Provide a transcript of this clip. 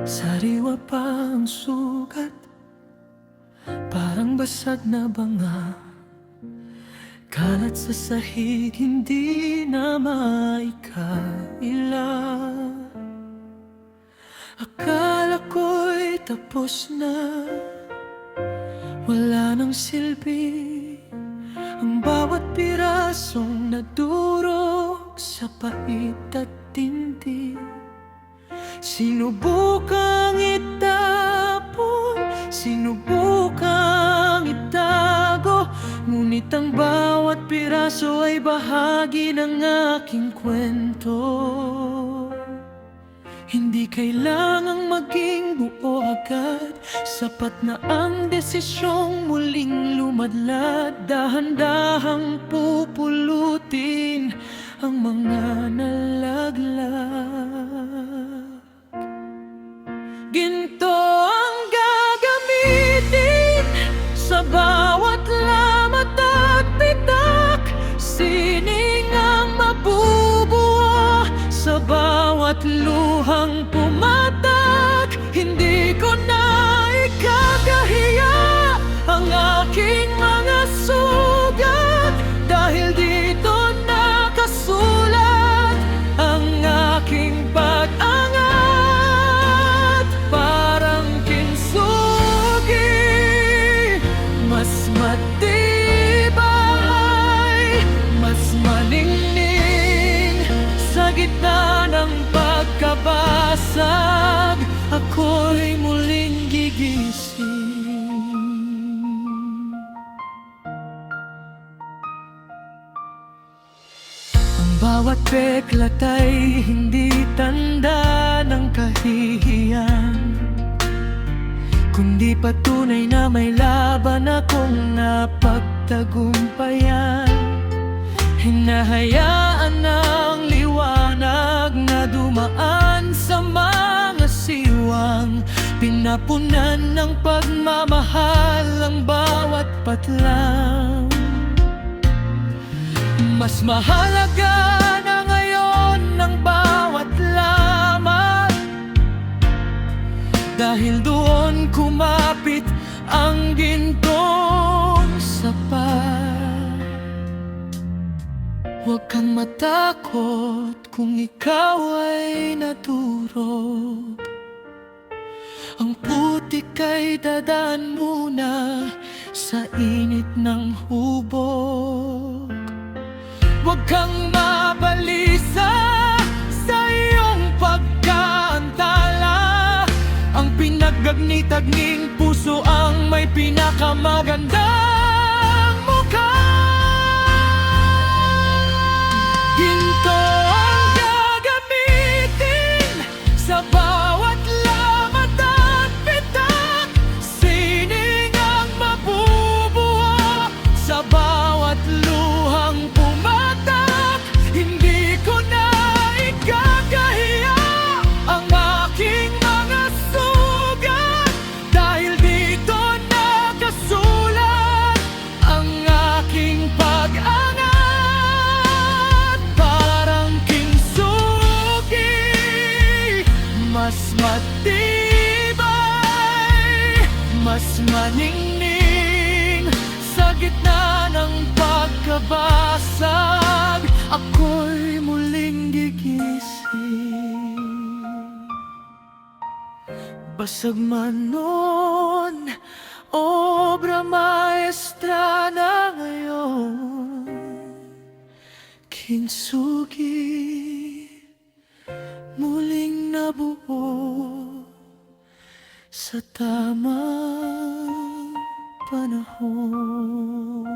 Sariwa pa ang sugat, parang basag na banga. Kalat sa sahig, hindi na maikaila. Akala ko'y tapos na, wala nang silbi ang bawat pirasong nadurog sa pait at tindi. Sinubukang itapon, sinubukang itago, ngunit ang bawat piraso ay bahagi ng aking kwento. Hindi kailangang maging buo agad, sapat na ang desisyong muling lumadlad. Dahan-dahang pupulutin ang mga nalaglag. Ginto ang gagamitin sa bawat lamat at pitak, sining ang mabubuo sa bawat luhang pumatak. Hindi ko na ikakahiya ang aking mga sugat, dahil dito nakasulat ang aking pag-angat. Parang kintsugi, mas matibay, mas maningning. Sa gitna ng pagkabasag, ako'y muling gigising. Ang bawat peklat ay hindi tanda ng kahihiyan, kundi patunay na may laban akong napagtagumpayan. Hinahayaan ng liwanag na dumaan sa mga siwang, pinapunan ng pagmamahal ang bawat patlang. Mas mahalaga na ngayon ang bawat lamat, dahil doon kumapit ang gintong sapat. Huwag kang matakot kung ikaw ay naturog, ang putik ay dadaan muna sa init ng hubog. Huwag kang mabalisa sa iyong pagkaantala, ang pinagagni-tagning puso ang may pinakamagandang mukha. Ginto ang gagamitin sa bawat lamat at pitak, sining ang mabubuo sa bawat luhang pumatak. Hindi ko na ikakahiya ang aking mga sugat, dahil dito nakasulat ang aking pag-angat. Parang kintsugi, mas matibay, mas maningning. Sa gitna ng pagkabasag, ako'y muling gigising. Basag man noon, obra maestra na ngayon. Kintsugi, muling nabuo sa tamang panahon.